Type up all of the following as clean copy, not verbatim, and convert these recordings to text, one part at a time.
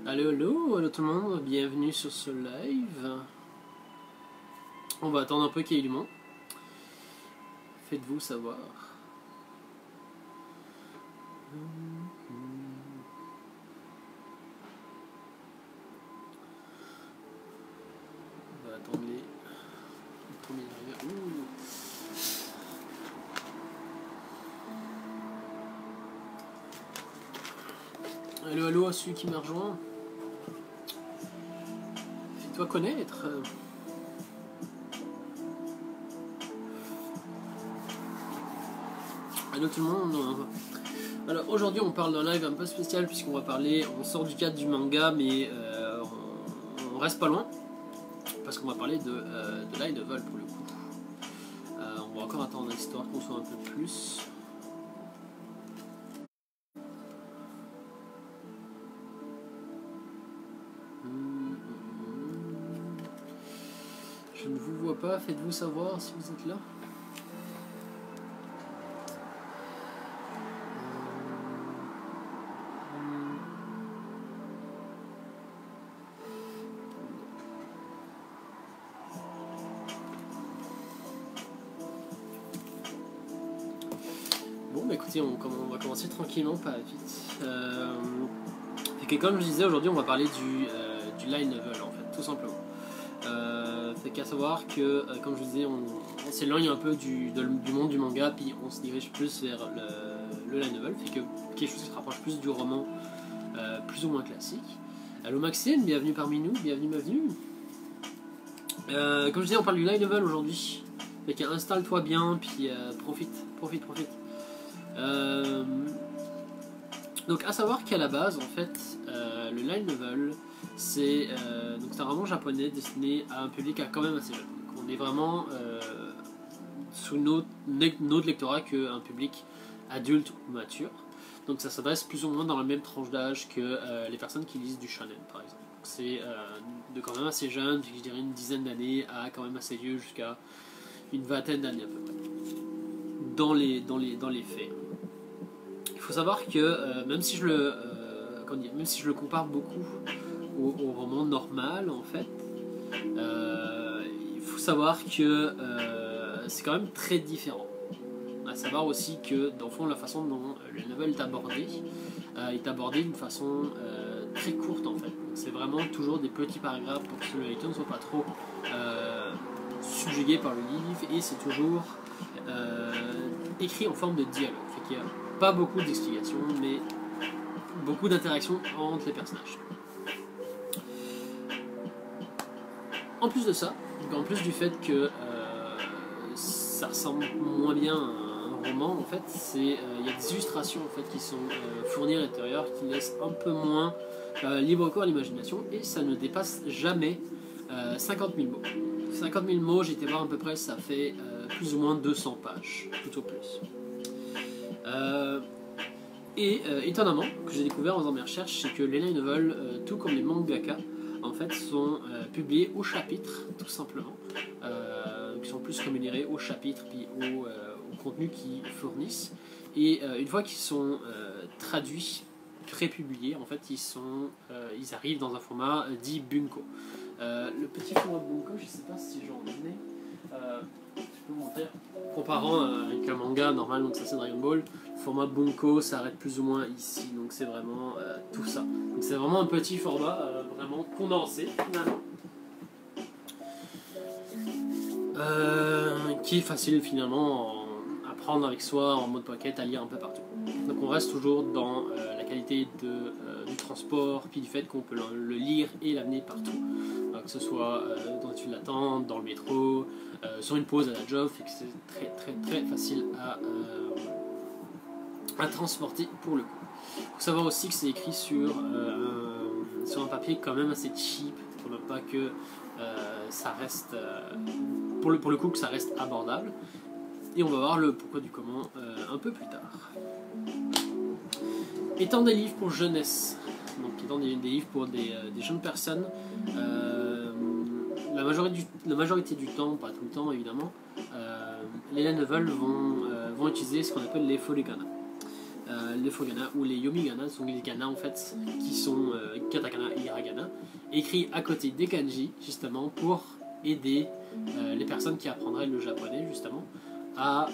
Allô tout le monde, bienvenue sur ce live. On va attendre un peu qu'il y ait du monde. Faites-vous savoir. On va attendre les premiers arrivés. Allô à celui qui m'a rejoint. Fais-toi connaître. Allô tout le monde. Alors aujourd'hui on parle d'un live un peu spécial puisqu'on va parler, on sort du cadre du manga mais on reste pas loin parce qu'on va parler de light novel pour le coup. On va encore attendre l'histoire qu'on soit un peu plus. Je ne vous vois pas, faites-vous savoir si vous êtes là. Bon bah écoutez, on va commencer tranquillement, pas vite. Et que comme je disais, aujourd'hui on va parler du light novel en fait, tout simplement. Fait qu'à savoir que, comme je vous disais, on s'éloigne un peu du monde du manga, puis on se dirige plus vers le light novel, fait que quelque chose qui se rapproche plus du roman, plus ou moins classique. Allô Maxime, bienvenue parmi nous, bienvenue. Comme je disais, on parle du light novel aujourd'hui, fait qu'installe-toi bien, puis profite. Donc à savoir qu'à la base, en fait, le light novel, c'est un roman japonais destiné à un public quand même assez jeune. Donc on est vraiment sous notre lectorat qu'un public adulte ou mature. Donc ça s'adresse plus ou moins dans la même tranche d'âge que les personnes qui lisent du shonen par exemple. C'est de quand même assez jeune, je dirais une dizaine d'années, à quand même assez vieux jusqu'à une vingtaine d'années à peu près. Dans les faits. Il faut savoir que même si je le compare beaucoup au roman normal en fait, il faut savoir que c'est quand même très différent. À savoir aussi que dans le fond la façon dont le novel est abordé d'une façon très courte en fait. C'est vraiment toujours des petits paragraphes pour que le lecteur ne soit pas trop subjugué par le livre, et c'est toujours écrit en forme de dialogue. Fait qu'il y a pas beaucoup d'explications, mais beaucoup d'interactions entre les personnages. En plus de ça, en plus du fait que ça ressemble moins bien à un roman, en fait, il y a des illustrations en fait, qui sont fournies à l'intérieur, qui laissent un peu moins libre cours à l'imagination, et ça ne dépasse jamais 50 000 mots. 50 000 mots, j'ai été voir à peu près, ça fait plus ou moins 200 pages, tout au plus. Étonnamment, que j'ai découvert en faisant mes recherches, c'est que les light novels, tout comme les mangaka, en fait, sont publiés au chapitre, tout simplement, qui sont plus rémunérés au chapitre puis au contenu qu'ils fournissent. Et une fois qu'ils sont traduits, prépubliés, en fait, ils arrivent dans un format dit bunko. Le petit format bunko, je ne sais pas si j'en ai. Je peux vous montrer. Comparant avec un manga normal, donc ça c'est Dragon Ball, le format bunko s'arrête plus ou moins ici, donc c'est vraiment tout ça. Donc c'est vraiment un petit format, vraiment condensé finalement, qui est facile finalement à prendre avec soi en mode pocket, à lire un peu partout. Donc on reste toujours dans la qualité du transport, puis du fait qu'on peut le lire et l'amener partout. Que ce soit dans une file d'attente, dans le métro, sur une pause à la job, et que c'est très facile à transporter pour le coup. Il faut savoir aussi que c'est écrit sur un papier quand même assez cheap, pour ne pas que ça reste pour le coup que ça reste abordable. Et on va voir le pourquoi du comment un peu plus tard. Étant des livres pour jeunesse, donc étant des livres pour des jeunes personnes, la majorité du temps, pas tout le temps évidemment, les light novels vont utiliser ce qu'on appelle les furigana. les Furigana ou les Yomigana, sont les kana en fait, qui sont katakana et hiragana, écrits à côté des kanji, justement pour aider les personnes qui apprendraient le japonais, justement, à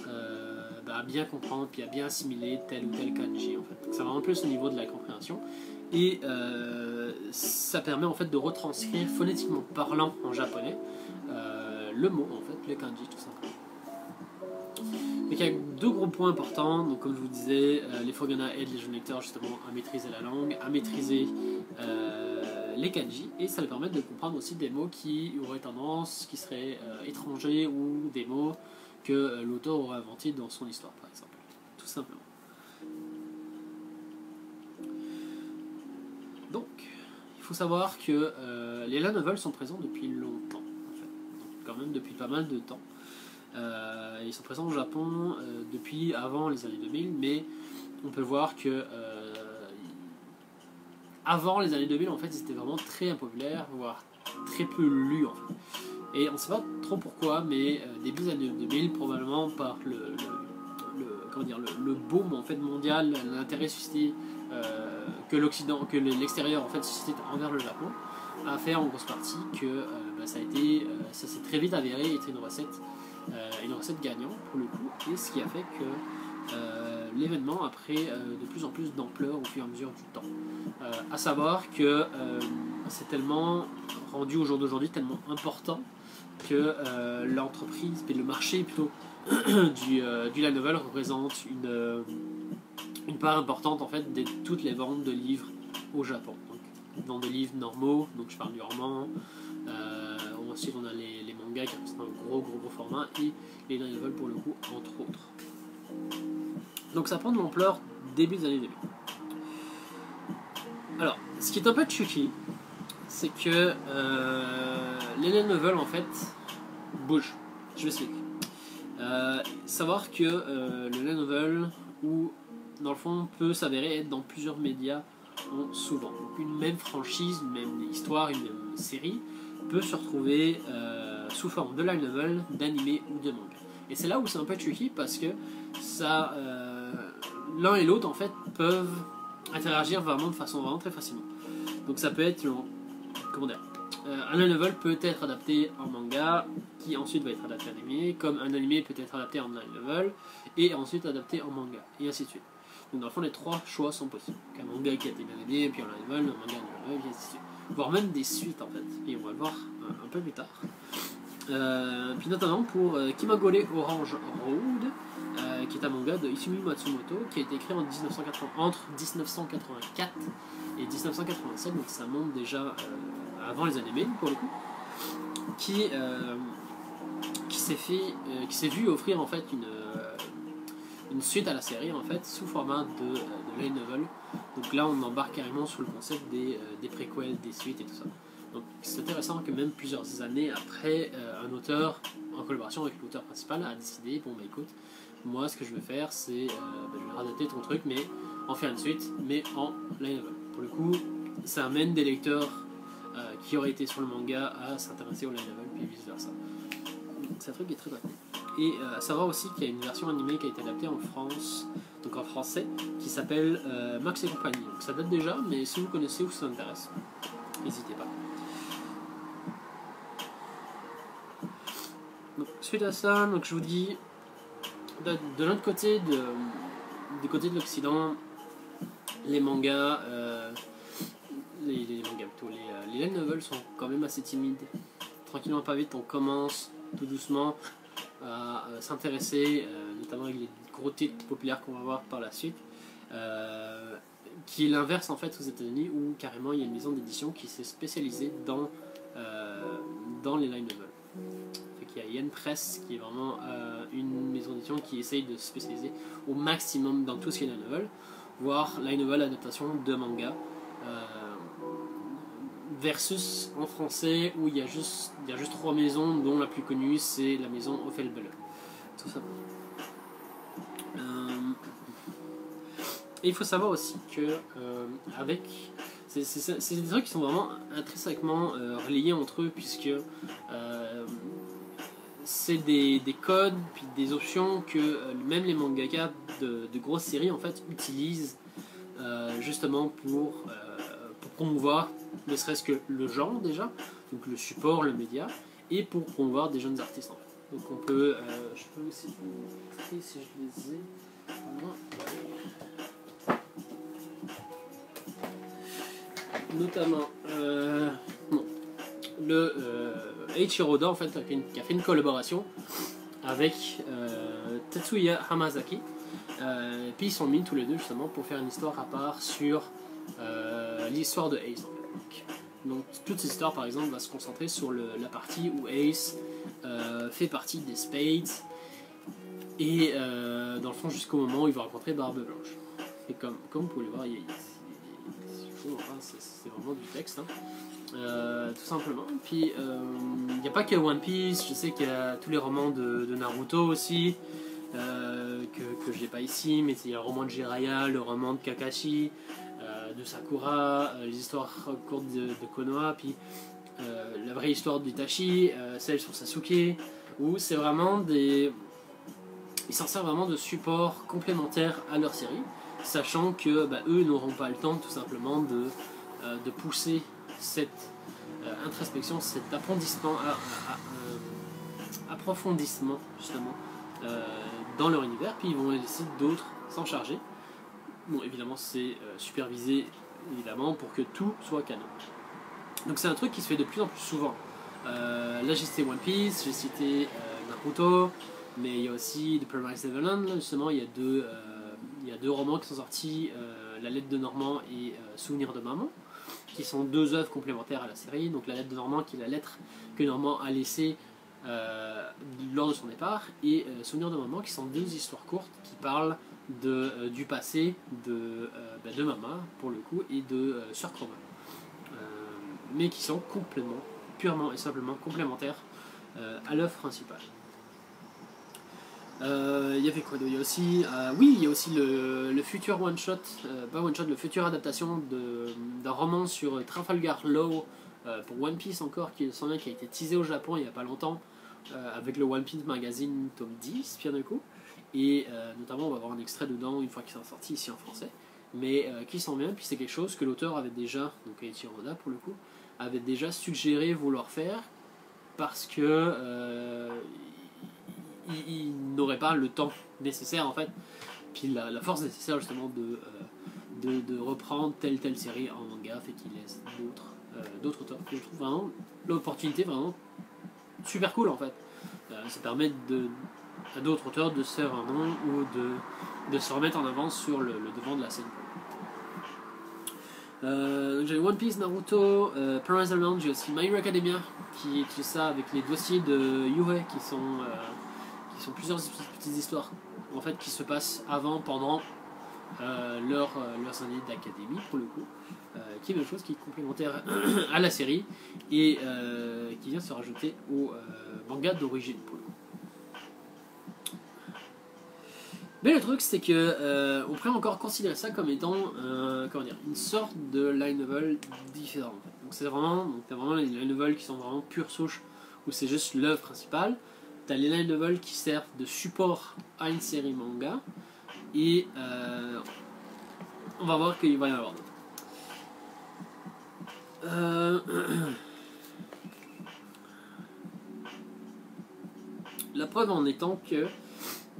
bien comprendre puis à bien assimiler tel ou tel kanji en fait. Donc, ça va un peu au niveau de la compréhension et ça permet en fait de retranscrire phonétiquement parlant en japonais le mot en fait, le kanji tout simplement. Donc il y a deux gros points importants, donc comme je vous disais, les Furigana aident les jeunes lecteurs justement à maîtriser la langue, à maîtriser les kanji, et ça leur permet de comprendre aussi des mots qui auraient tendance, qui seraient étrangers, ou des mots que l'auteur aurait inventés dans son histoire par exemple, tout simplement. Donc, il faut savoir que les light novels sont présents depuis longtemps, en fait. Donc, quand même depuis pas mal de temps. Ils sont présents au Japon depuis avant les années 2000, mais on peut voir que avant les années 2000, en fait, ils étaient vraiment très impopulaires, voire très peu lus, en fait. Et on ne sait pas trop pourquoi, mais début des années 2000, probablement par le boom en fait mondial, l'intérêt suscité que l'Occident, que l'extérieur en fait suscite envers le Japon, a fait en grosse partie que ça s'est très vite avéré être une recette gagnante pour le coup, et ce qui a fait que l'événement a pris de plus en plus d'ampleur au fur et à mesure du temps. À savoir que c'est tellement rendu au jour d'aujourd'hui tellement important que l'entreprise, le marché plutôt du light novel représente une part importante en fait de toutes les ventes de livres au Japon. Donc, ventes de livres normaux, donc je parle du roman, ensuite on a les mangas qui sont un gros format, et les light novels pour le coup entre autres. Donc ça prend de l'ampleur début des années 2000. Alors, ce qui est un peu tricky, c'est que les light novels en fait bougent. Je m'explique. Savoir que le light novel, ou dans le fond, peut s'avérer être dans plusieurs médias souvent. Donc une même franchise, une même histoire, une même série peut se retrouver sous forme de light novel, d'anime ou de manga. Et c'est là où c'est un peu tricky parce que ça, l'un et l'autre en fait peuvent interagir vraiment de façon vraiment très facilement. Donc ça peut être, comment dire, un light novel peut être adapté en manga, qui ensuite va être adapté en anime, comme un anime peut être adapté en light novel, et ensuite adapté en manga, et ainsi de suite. Donc dans le fond, les trois choix sont possibles. Un manga qui a été bien animé, puis un light novel, un manga en light novel, et ainsi de suite. Voire même des suites en fait, et on va le voir un peu plus tard. Puis notamment pour Kimagure Orange Road, qui est un manga de Isumi Matsumoto, qui a été écrit entre 1984 et 1987, donc ça monte déjà avant les animés pour le coup, qui s'est vu offrir en fait une suite à la série en fait sous format de light novel. Donc là on embarque carrément sur le concept des préquels, des suites et tout ça. Donc c'est intéressant que même plusieurs années après, un auteur en collaboration avec l'auteur principal a décidé, bon bah écoute, moi ce que je veux faire c'est je vais adapter ton truc mais en faire une suite mais en light novel. Pour le coup ça amène des lecteurs qui auraient été sur le manga à s'intéresser au light novel puis vice versa. C'est un truc qui est très cool. Et à savoir aussi qu'il y a une version animée qui a été adaptée en France, donc en français, qui s'appelle Max et compagnie. Donc ça date déjà, mais si vous connaissez ou si ça vous intéresse, n'hésitez pas. Donc, suite à ça, donc je vous dis, de l'autre côté, du côté de l'Occident, les mangas, les light novels sont quand même assez timides. Tranquillement pas vite, on commence tout doucement à s'intéresser, notamment avec les gros titres populaires qu'on va voir par la suite, qui est l'inverse en fait aux États-Unis, où carrément il y a une maison d'édition qui s'est spécialisée dans les light novels. Il y a Yen Press qui est vraiment une maison d'édition qui essaye de se spécialiser au maximum dans tout ce qui est light novel, voire light novel adaptation de manga. Versus en français où il y a juste 3 maisons, dont la plus connue c'est la maison Offelbelle. Tout ça. Et il faut savoir aussi que c'est des trucs qui sont vraiment intrinsèquement reliés entre eux, puisque c'est des codes puis des options que même les mangaka de grosses séries en fait utilisent justement pour promouvoir ne serait-ce que le genre déjà, donc le support, le média, et pour promouvoir des jeunes artistes en fait. Donc on peut, je peux aussi vous montrer si je les ai. Notamment le Eiichiro Oda en fait qui a fait une collaboration avec Tetsuya Hamazaki, puis ils sont mis tous les deux justement pour faire une histoire à part sur l'histoire de Ace en fait. Donc toute cette histoire par exemple va se concentrer sur la partie où Ace fait partie des Spades et dans le fond jusqu'au moment où il va rencontrer Barbe Blanche. Et comme vous pouvez le voir, c'est vraiment du texte, hein. Tout simplement. Puis il n'y a pas que One Piece, je sais qu'il y a tous les romans de Naruto aussi, que j'ai pas ici, mais il y a le roman de Jiraiya, le roman de Kakashi, de Sakura, les histoires courtes de Konoha, puis la vraie histoire d'Itachi, celle sur Sasuke, où c'est vraiment des... Ils s'en servent vraiment de support complémentaire à leur série, sachant que eux n'auront pas le temps tout simplement de pousser cette introspection, cet approfondissement justement dans leur univers, puis ils vont laisser d'autres s'en charger. Bon, évidemment c'est supervisé évidemment pour que tout soit canon. Donc c'est un truc qui se fait de plus en plus souvent. Là j'ai cité One Piece, j'ai cité Naruto, mais il y a aussi The Promised Neverland. Justement il y a deux romans qui sont sortis, La Lettre de Normand et Souvenir de Maman, qui sont deux œuvres complémentaires à la série. Donc La Lettre de Normand qui est la lettre que Normand a laissée lors de son départ, et Souvenir de Maman qui sont deux histoires courtes qui parlent du passé de Mama pour le coup et de Sœur Chroma, mais qui sont complètement, purement et simplement complémentaires à l'œuvre principale. Il y avait quoi d'autre? Il y a aussi, il y a aussi le futur one shot, pas one shot, le futur adaptation d'un roman sur Trafalgar Law pour One Piece encore, qui a été teasé au Japon il n'y a pas longtemps, avec le One Piece Magazine tome 10, bien du coup, et notamment on va avoir un extrait dedans une fois qu'il sera sorti ici en français, mais qui sent bien, puis c'est quelque chose que l'auteur avait déjà, donc Eiichiro Oda pour le coup, avait déjà suggéré vouloir faire, parce que il n'aurait pas le temps nécessaire en fait, puis la force nécessaire justement de reprendre telle série en manga, fait qu'il laisse d'autres auteurs. Je trouve vraiment l'opportunité vraiment super cool en fait. Ça permet à d'autres auteurs de se faire un nom ou de se remettre en avant sur le devant de la scène. J'ai One Piece, Naruto, Promised Neverland, j'ai aussi My Hero Academia qui est ça avec les dossiers de Yue qui sont plusieurs petites histoires en fait qui se passent avant, pendant leurs années d'académie pour le coup, qui est une chose qui est complémentaire à la série et qui vient se rajouter au manga d'origine pour le coup. Mais le truc c'est que on pourrait encore considérer ça comme étant une sorte de light novel différent en fait. Donc c'est vraiment, t'as vraiment les light novels qui sont vraiment pure souche où c'est juste l'œuvre principale. T'as les light novels qui servent de support à une série manga et on va voir qu'il va y en avoir d'autres. La preuve en étant que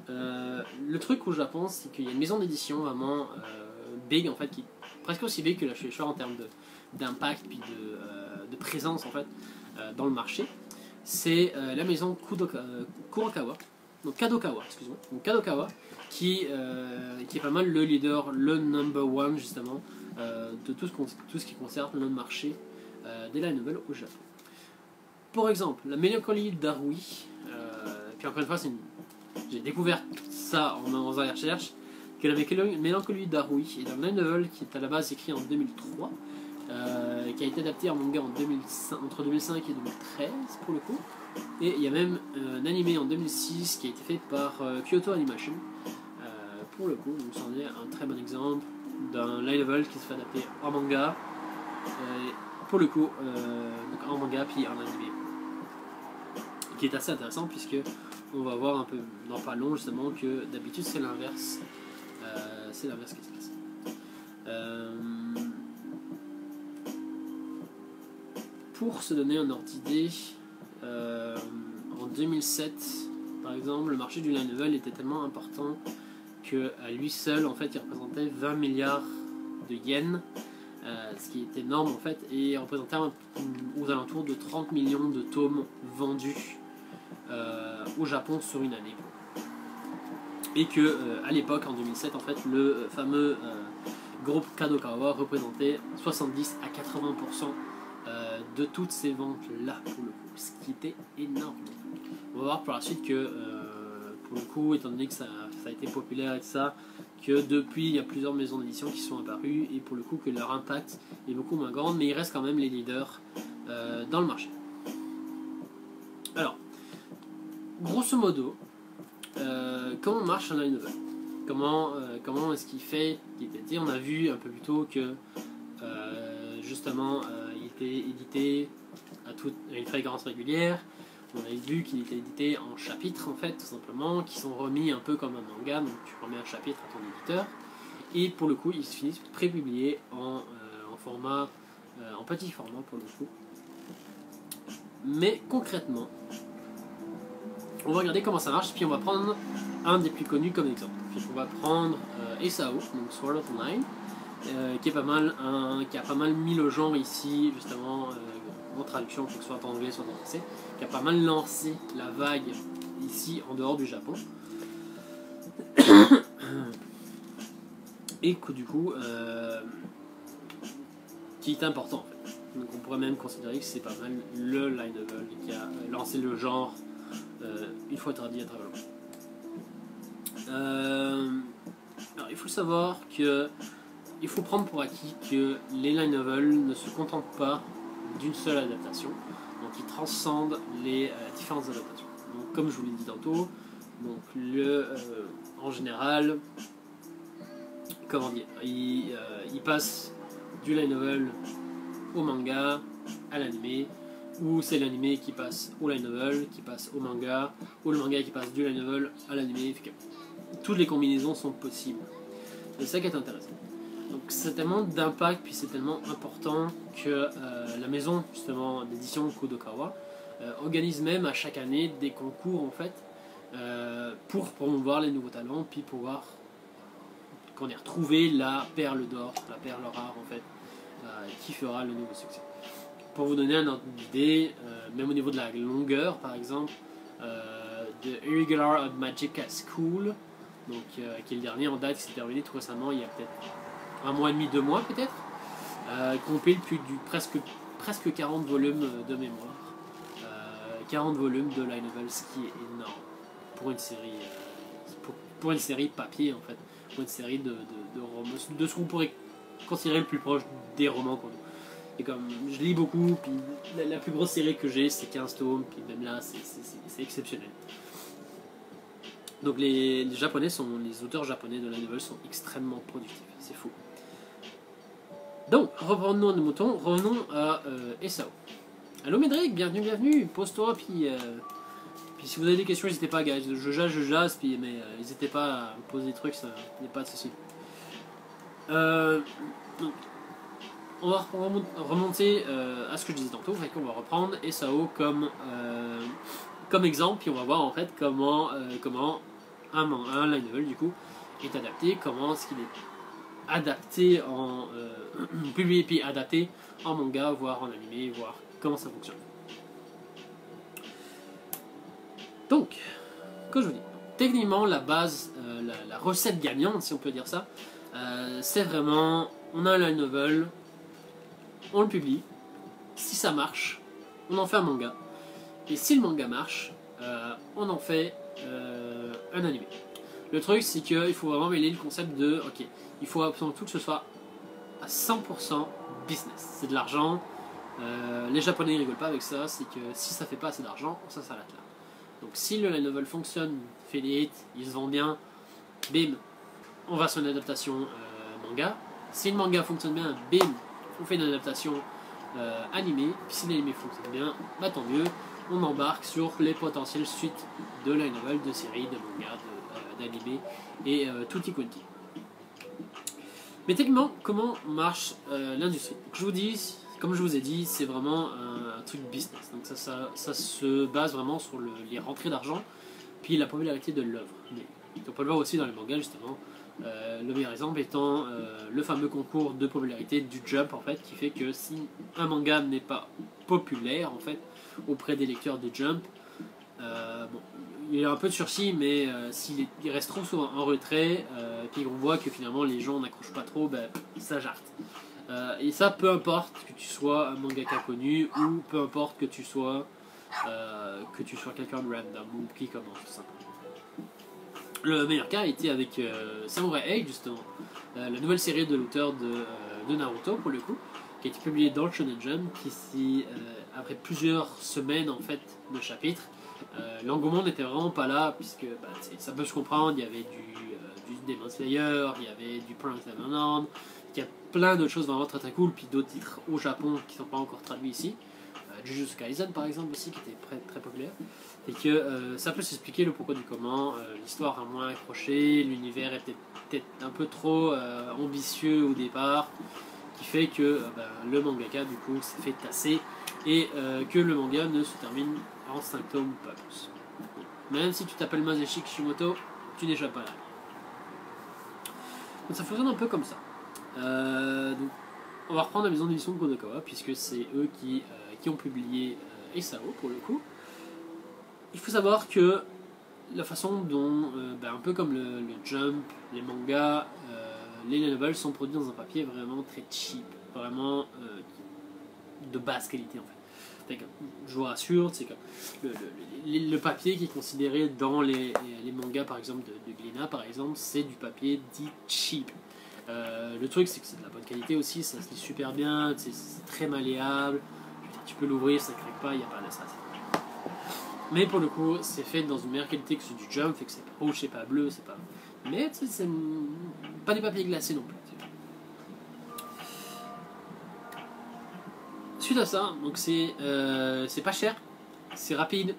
le truc au Japon, c'est qu'il y a une maison d'édition vraiment big en fait, qui est presque aussi big que la Shueisha en termes d'impact puis de présence en fait dans le marché. C'est la maison Kurokawa, donc Kadokawa, excuse-moi, donc Kadokawa qui est pas mal le leader, le number one justement de tout ce qui concerne le marché des light novels au Japon. Pour exemple, la mélancolie d'Haruhi, puis encore une fois j'ai découvert ça en faisant des recherches, que la mélancolie d'Haruhi est un light novel qui est à la base écrit en 2003, qui a été adapté en manga entre 2005 et 2013 pour le coup, et il y a même un animé en 2006 qui a été fait par Kyoto Animation pour le coup, donc c'en est un très bon exemple d'un light novel qui se fait adapter en manga, pour le coup, donc en manga puis en animé, qui est assez intéressant puisque on va voir un peu dans pas long justement que d'habitude c'est l'inverse. c'est l'inverse qui se passe. Pour se donner un ordre d'idée, en 2007, par exemple, le marché du light novel était tellement important qu'à lui seul, en fait, il représentait 20 milliards de yens, ce qui est énorme en fait, et il représentait aux alentours de 30 millions de tomes vendus au Japon sur une année. Et que à l'époque, en 2007, en fait, le fameux groupe Kadokawa représentait 70 à 80% de toutes ces ventes-là, pour le coup, ce qui était énorme. On va voir par la suite que, pour le coup, étant donné que ça a été populaire et tout ça, que depuis, il y a plusieurs maisons d'édition qui sont apparues, et pour le coup, que leur impact est beaucoup moins grand, mais ils restent quand même les leaders dans le marché. Alors, grosso modo, comment marche un light novel? Comment est-ce qu'il fait? On a vu un peu plus tôt que justement il était édité à une fréquence régulière. On a vu qu'il était édité en chapitres en fait, tout simplement, qui sont remis un peu comme un manga, donc tu remets un chapitre à ton éditeur. Et pour le coup, ils se finissent prépubliés en petit format pour le coup. Mais concrètement, on va regarder comment ça marche, puis on va prendre un des plus connus comme exemple. Puis on va prendre SAO, donc Sword Art Online, qui a pas mal mis le genre ici, justement, en traduction, que ce soit en anglais, soit en français, qui a pas mal lancé la vague ici en dehors du Japon. Et que du coup, qui est important en fait. Donc on pourrait même considérer que c'est pas mal le light novel qui a lancé le genre une fois traduit à travers le monde. Alors il faut savoir que il faut prendre pour acquis que les light novels ne se contentent pas d'une seule adaptation, donc ils transcendent les différentes adaptations. Donc comme je vous l'ai dit tantôt, donc en général, comment dire, il passe du light novel au manga, à l'anime, ou c'est l'anime qui passe au light novel, qui passe au manga, ou le manga qui passe du light novel à l'anime. Toutes les combinaisons sont possibles. C'est ça qui est intéressant. Donc c'est tellement d'impact, puis c'est tellement important que la maison justement d'édition Kadokawa organise même à chaque année des concours en fait pour promouvoir les nouveaux talents, puis pouvoir trouver la perle d'or, la perle rare en fait, qui fera le nouveau succès. Pour vous donner un ordre d'idée, même au niveau de la longueur par exemple, The Irregular of Magic at School, donc, qui est le dernier en date, qui s'est terminé tout récemment, il y a peut-être 1 mois et demi, 2 mois peut-être, compile plus presque 40 volumes de mémoire. 40 volumes de light novel, ce qui est énorme pour une série, pour une série papier en fait, pour une série de romans, de ce qu'on pourrait considérer le plus proche des romans qu'on a. Et comme je lis beaucoup, puis la plus grosse série que j'ai c'est 15 tomes, puis même là c'est exceptionnel. Donc les auteurs japonais de la novel sont extrêmement productifs, c'est fou. Donc, reprenons nos moutons, revenons à SAO. Allô Médric, bienvenue, pose-toi, puis si vous avez des questions, n'hésitez pas, guys. Je jase, puis mais n'hésitez pas à me poser des trucs, ça n'est pas de souci. Donc, on va remonter à ce que je disais tantôt, fait qu'on va reprendre SAO comme exemple, puis on va voir en fait comment un light novel du coup est adapté, comment est-ce qu'il est adapté publié puis adapté en manga, voire en animé, voir comment ça fonctionne. Donc, comme je vous dis, techniquement la base, la recette gagnante si on peut dire ça, c'est vraiment, on a un light novel, on le publie, si ça marche, on en fait un manga, et si le manga marche, on en fait un animé. Le truc c'est qu'il faut vraiment mêler le concept de, ok, il faut absolument tout que ce soit à 100% business, c'est de l'argent, les japonais ne rigolent pas avec ça, c'est que si ça fait pas assez d'argent, ça s'arrête là. Donc si le light novel fonctionne, fait des hits, il se vend bien, bim, on va sur une adaptation manga. Si le manga fonctionne bien, bim, on fait une adaptation animée. Puis si l'animé fonctionne bien, bah tant mieux, on embarque sur les potentielles suites de light novel, de séries, de mangas, d'animés et tutti quanti. Mais techniquement, comment marche l'industrie? Comme je vous ai dit, c'est vraiment un truc business. Donc ça se base vraiment sur les rentrées d'argent, puis la popularité de l'œuvre. On peut le voir aussi dans les mangas justement. Le meilleur exemple étant le fameux concours de popularité du Jump en fait, qui fait que si un manga n'est pas populaire en fait auprès des lecteurs du Jump, bon, il y a un peu de sursis, mais s'il reste trop souvent en retrait, puis on voit que finalement les gens n'accrochent pas trop, ben, ça jarte. Et ça, peu importe que tu sois un mangaka connu ou peu importe que tu sois quelqu'un de random ou qui commence tout simplement. Le meilleur cas a été avec Samurai 8 justement, la nouvelle série de l'auteur de Naruto pour le coup, qui a été publiée dans le Shonen Jump, qui après plusieurs semaines en fait de chapitres, l'engouement n'était vraiment pas là puisque bah, ça peut se comprendre, il y avait du Demon Slayer, il y avait du Prince Neverland, il y a plein d'autres choses vraiment très très cool, puis d'autres titres au Japon qui ne sont pas encore traduits ici. Jujutsu Kaisen par exemple aussi qui était très, très populaire, et que ça peut s'expliquer le pourquoi du comment. L'histoire a moins accroché, l'univers est peut-être un peu trop ambitieux au départ, qui fait que le mangaka du coup s'est fait tasser et que le manga ne se termine en 5 tomes pas plus. Même si tu t'appelles Masashi Kishimoto, tu n'échappes pas là. Donc ça fonctionne un peu comme ça. Donc, on va reprendre la maison d'édition de Kodokawa, puisque c'est eux qui ont publié SAO pour le coup. Il faut savoir que la façon dont, un peu comme le Jump, les mangas, les novels sont produits dans un papier vraiment très cheap, vraiment de basse qualité en fait. Je vous rassure, c'est que le papier qui est considéré dans les mangas par exemple de Glénat par exemple, c'est du papier dit cheap. Le truc c'est que c'est de la bonne qualité aussi, ça se lit super bien, c'est très malléable, tu peux l'ouvrir, ça ne craque pas, il n'y a pas de stress. Mais pour le coup, c'est fait dans une meilleure qualité que celui du Jump, fait que c'est pas rouge, c'est pas bleu, c'est pas. Mais c'est pas des papiers glacés non plus. Suite à ça, donc c'est pas cher, c'est rapide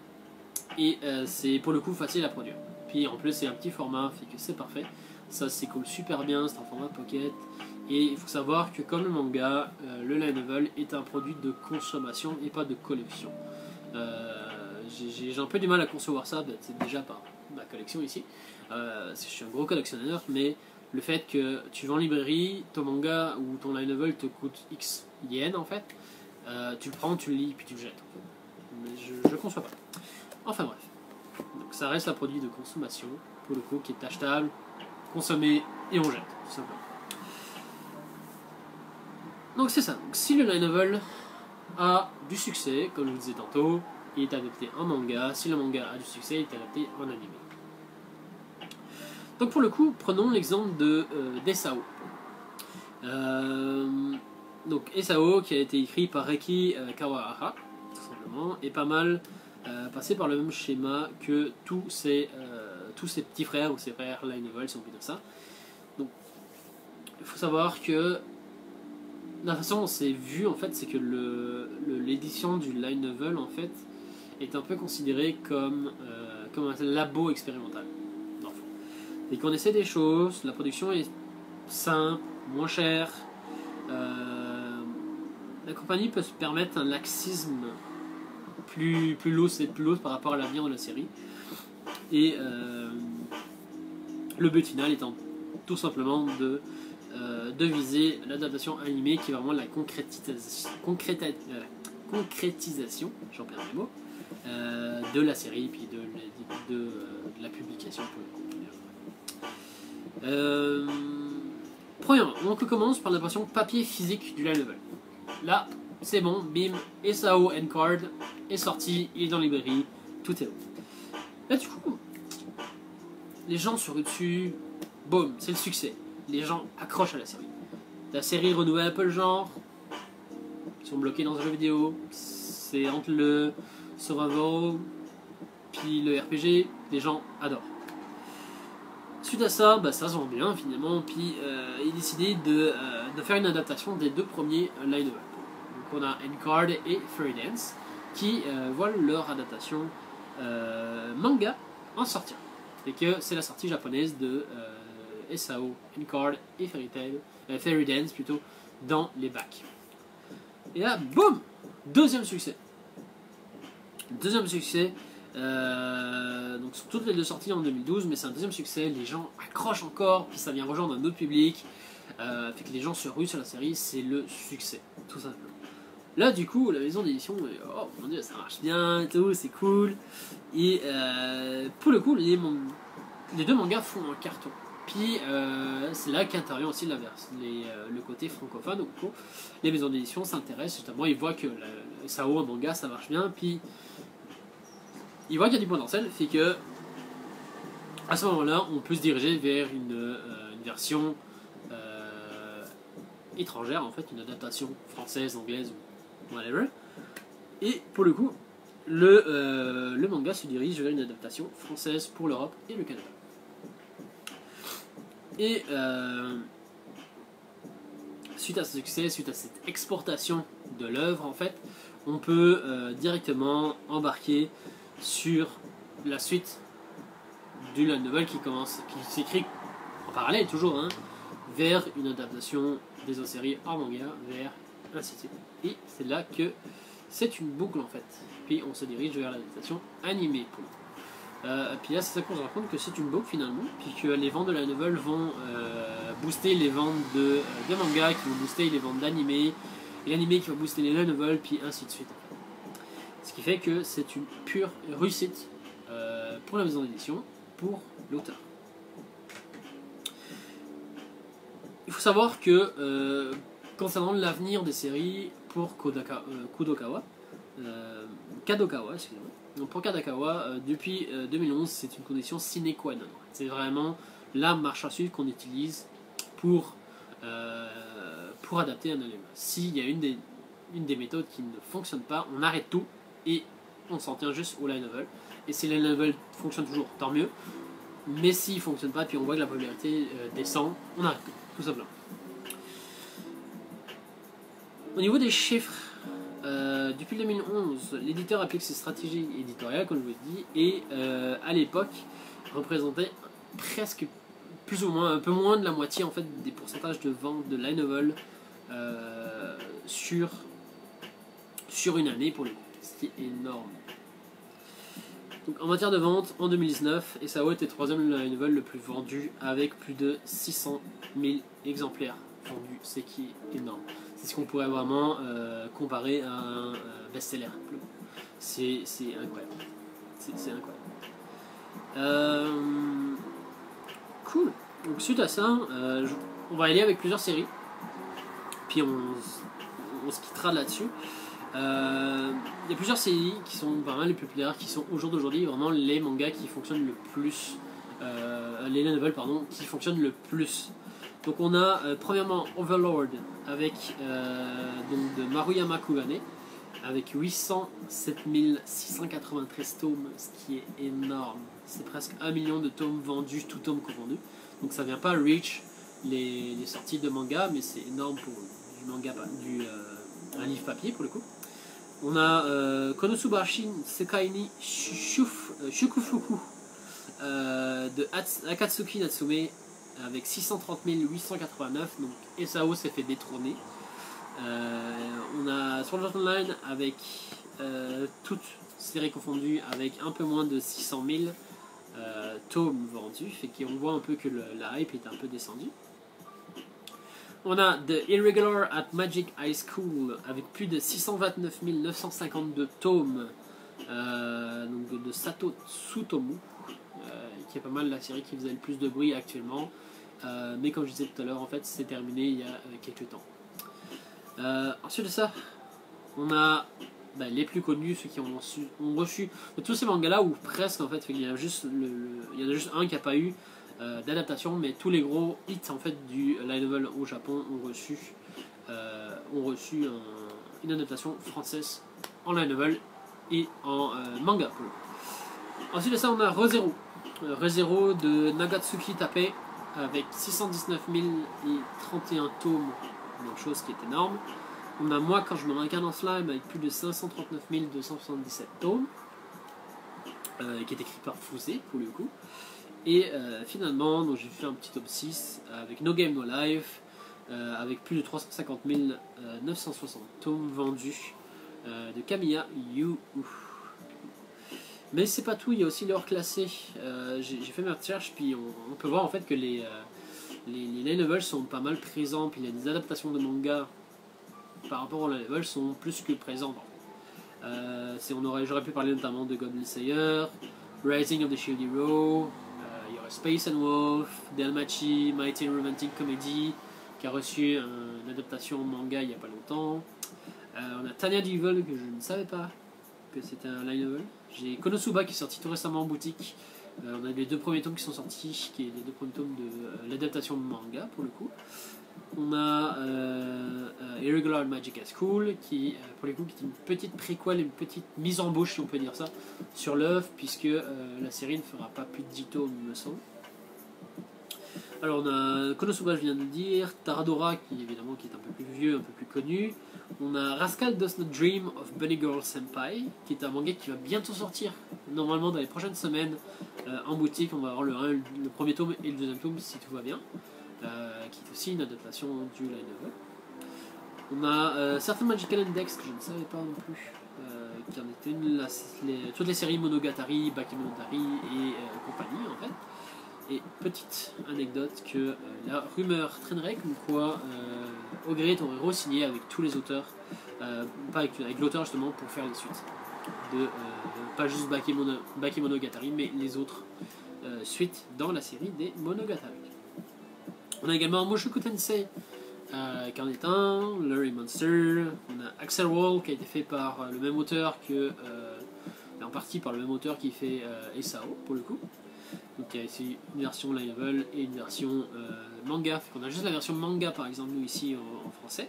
et c'est pour le coup facile à produire. Puis en plus, c'est un petit format, fait que c'est parfait. Ça s'écoule super bien, c'est un format pocket. Et il faut savoir que comme le manga, le light novel est un produit de consommation et pas de collection. J'ai un peu du mal à concevoir ça, c'est déjà par ma collection ici. Je suis un gros collectionneur, mais le fait que tu vas en librairie, ton manga ou ton light novel te coûte X yens en fait, tu le prends, tu le lis, puis tu le jettes. Mais je conçois pas. Enfin bref. Donc ça reste un produit de consommation, pour le coup, qui est achetable, consommé et on jette, tout simplement. Donc c'est ça. Donc, si le light novel a du succès, comme je vous disais tantôt, il est adapté en manga. Si le manga a du succès, il est adapté en anime. Donc pour le coup, prenons l'exemple d'SAO. Donc SAO qui a été écrit par Reiki Kawahara, tout simplement, et pas mal passé par le même schéma que tous ses petits frères ou ses frères light novel, si on peut dire ça. Donc il faut savoir que la façon dont c'est vu en fait, c'est que l'édition du light novel en fait est un peu considéré comme un labo expérimental. Et qu'on essaie des choses, la production est simple, moins chère, la compagnie peut se permettre un laxisme plus loose par rapport à l'avenir de la série. Et le but final étant tout simplement de viser l'adaptation animée qui est vraiment la concrétisation, j'en perds mes mots, de la série puis de la publication pour le coup. Premièrement, on commence par l'impression papier physique du light novel. Là, c'est bon, bim, SAO N-Card est sorti, il est dans la librairie, tout est bon. Là, du coup, les gens sont dessus, boum, c'est le succès. Les gens accrochent à la série. La série renouvelle un peu le genre, ils sont bloqués dans un jeu vidéo, c'est entre le survival puis le RPG, les gens adorent. Suite à ça, ça se vend bien finalement, puis il a décidé de faire une adaptation des deux premiers light novels. Donc on a N-Card et Fairy Dance qui voient leur adaptation manga en sortir. Et que c'est la sortie japonaise de SAO, N-Card et Fairy Dance plutôt dans les bacs. Et là, boum, deuxième succès. Deuxième succès. Donc sont toutes les deux sorties en 2012, mais c'est un deuxième succès. Les gens accrochent encore, puis ça vient rejoindre un autre public. Fait que les gens se ruent sur la série, c'est le succès, tout simplement. Là, du coup, la maison d'édition, oh mon dieu, ça marche bien et tout, c'est cool. Et pour le coup, les deux mangas font un carton. Puis c'est là qu'intervient aussi l'inverse, le côté francophone. Donc, les maisons d'édition s'intéressent justement, ils voient que le SAO en manga ça marche bien, puis ils voient qu'il y a du potentiel, fait que à ce moment-là, on peut se diriger vers une version étrangère, en fait, une adaptation française, anglaise ou whatever. Et pour le coup, le manga se dirige vers une adaptation française pour l'Europe et le Canada. Et suite à ce succès, suite à cette exportation de l'œuvre, en fait, on peut directement embarquer sur la suite du light novel qui s'écrit en parallèle toujours, hein, vers une adaptation des autres séries en manga, vers ainsi de suite. Et c'est là que c'est une boucle en fait. Puis on se dirige vers l'adaptation animée. Puis là c'est ça qu'on se rend compte que c'est une boucle finalement, puis que les ventes de la novel vont booster les ventes de manga, qui vont booster les ventes d'animés, et l'animé qui va booster les light novels, puis ainsi de suite. Ce qui fait que c'est une pure réussite pour la maison d'édition, pour l'auteur. Il faut savoir que concernant l'avenir des séries pour Kadokawa, excusez-moi. Donc pour Kadokawa, depuis 2011, c'est une condition sine qua non. C'est vraiment la marche à suivre qu'on utilise pour adapter un anime. S'il y a une des méthodes qui ne fonctionne pas, on arrête tout et on s'en tient juste au light novel. Et si le light novel fonctionne toujours, tant mieux. Mais s'il ne fonctionne pas, puis on voit que la popularité descend, on arrête tout simplement. Au niveau des chiffres, depuis 2011, l'éditeur applique ses stratégies éditoriales, comme je vous l'ai dit, et à l'époque représentait presque, plus ou moins, un peu moins de la moitié en fait des pourcentages de vente de light novel sur une année pour le coup, ce qui est énorme. Donc, en matière de vente, en 2019, SAO était le troisième light novel le plus vendu avec plus de 600 000 exemplaires vendus, ce qui est énorme. C'est ce qu'on pourrait vraiment comparer à un best-seller. C'est incroyable. C'est incroyable. Cool. Donc suite à ça, on va aller avec plusieurs séries. Puis on se quittera là-dessus. Il y a plusieurs séries qui sont vraiment les plus populaires, qui sont au jour d'aujourd'hui vraiment les mangas qui fonctionnent le plus, les novels pardon, qui fonctionnent le plus. Donc on a premièrement Overlord avec donc de Maruyama Kugane avec 807 693 tomes, ce qui est énorme. C'est presque 1 million de tomes vendus, tout tome confondu. Donc ça vient pas reach les sorties de manga, mais c'est énorme pour du manga, un livre papier pour le coup. On a Konosubashi Sekai ni Shukufuku de Akatsuki Natsume avec 630 889, donc SAO s'est fait détrôner. On a Sword Art Online avec toutes séries confondues avec un peu moins de 600 000 tomes vendus, fait qu'on voit un peu que la hype est un peu descendue. On a The Irregular at Magic High School avec plus de 629 952 tomes donc de Sato Tsutomu, qui est pas mal la série qui faisait le plus de bruit actuellement. Mais comme je disais tout à l'heure, en fait, c'est terminé il y a quelques temps. Ensuite de ça, on a les plus connus, ceux qui ont reçu de tous ces mangas-là, ou presque en fait, il y en a juste un qui n'a pas eu d'adaptation, mais tous les gros hits en fait du light novel au Japon ont reçu une adaptation française en light novel et en manga. Ensuite de ça, on a ReZero. ReZero de Nagatsuki Tape avec 619 031 tomes, donc chose qui est énorme. On a Moi quand je me réincarne en slime avec plus de 539 277 tomes, qui est écrit par Fusé pour le coup. Et finalement, donc j'ai fait un petit top 6 avec No Game No Life, avec plus de 350 960 tomes vendus de Kamiya Yu. Mais c'est pas tout, il y a aussi les hors classés. J'ai fait ma recherche, puis on peut voir en fait que les light novels sont pas mal présents, puis il y a des adaptations de manga par rapport aux light novels sont plus que présentes. J'aurais pu parler notamment de Goblin Slayer, Rising of the Shield Hero, il y aurait Space and Wolf, Dalmachi, Mighty Romantic Comedy, qui a reçu une adaptation manga il y a pas longtemps. On a Tanya the Evil, que je ne savais pas que c'était un light novel. J'ai Konosuba qui est sorti tout récemment en boutique. On a les 2 premiers tomes qui sont sortis, qui est les 2 premiers tomes de l'adaptation de manga pour le coup. On a Irregular Magic School qui, pour le coup, qui est une petite préquelle, une petite mise en bouche, si on peut dire ça, sur l'œuvre, puisque la série ne fera pas plus de 10 tomes, il me semble. Alors on a Konosuba, je viens de le dire, Taradora qui évidemment qui est un peu plus vieux, un peu plus connu. On a Rascal Does Not Dream of Bunny Girl Senpai, qui est un manga qui va bientôt sortir, normalement dans les prochaines semaines, en boutique. On va avoir le premier tome et le deuxième tome si tout va bien, qui est aussi une adaptation du light novel. On a Certain Magical Index, que je ne savais pas non plus, qui en était toutes les séries Monogatari, Bakemonogatari et compagnie en fait. Et petite anecdote que la rumeur traînerait comme quoi Ogret aurait re-signé avec tous les auteurs, pas avec l'auteur justement pour faire les suites de pas juste Bakemonogatari mais les autres suites dans la série des Monogatari. On a également Mushoku Tensei qui en est un, Larry Monster, on a Axel Wall qui a été fait par le même auteur que en partie par le même auteur qui fait Esao pour le coup. Donc il y a ici une version light novel et une version manga. On a juste la version manga par exemple nous ici en français.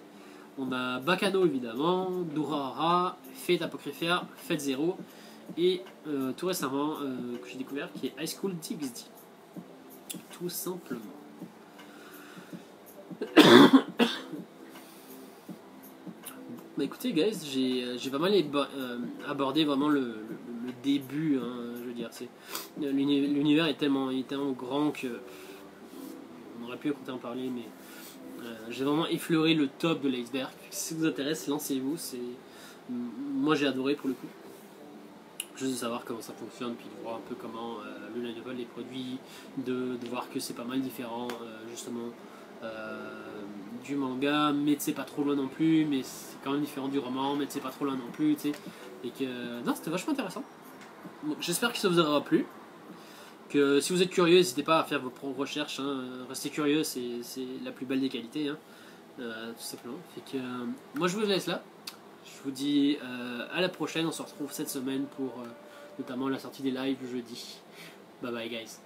On a Bakano évidemment, Durahara, Fate Apocrypha, Fate Zero et tout récemment que j'ai découvert qui est High School DxD. Tout simplement. Bah écoutez guys, j'ai pas mal abordé vraiment le début, hein, je veux dire, l'univers est tellement grand que on aurait pu compter en parler, mais j'ai vraiment effleuré le top de l'iceberg. Si ça vous intéresse, lancez-vous, moi j'ai adoré pour le coup. Juste de savoir comment ça fonctionne, puis de voir un peu comment le light novel est produit, de voir que c'est pas mal différent justement du manga, mais c'est pas trop loin non plus, mais c'est quand même différent du roman, mais c'est pas trop loin non plus, tu sais. Et que non, c'était vachement intéressant. Donc, j'espère que ça vous aura plu. Que si vous êtes curieux, n'hésitez pas à faire vos propres recherches. Hein. Restez curieux, c'est la plus belle des qualités, hein. Tout simplement. Fait que moi je vous laisse là. Je vous dis à la prochaine. On se retrouve cette semaine pour notamment la sortie des lives jeudi. Bye bye guys.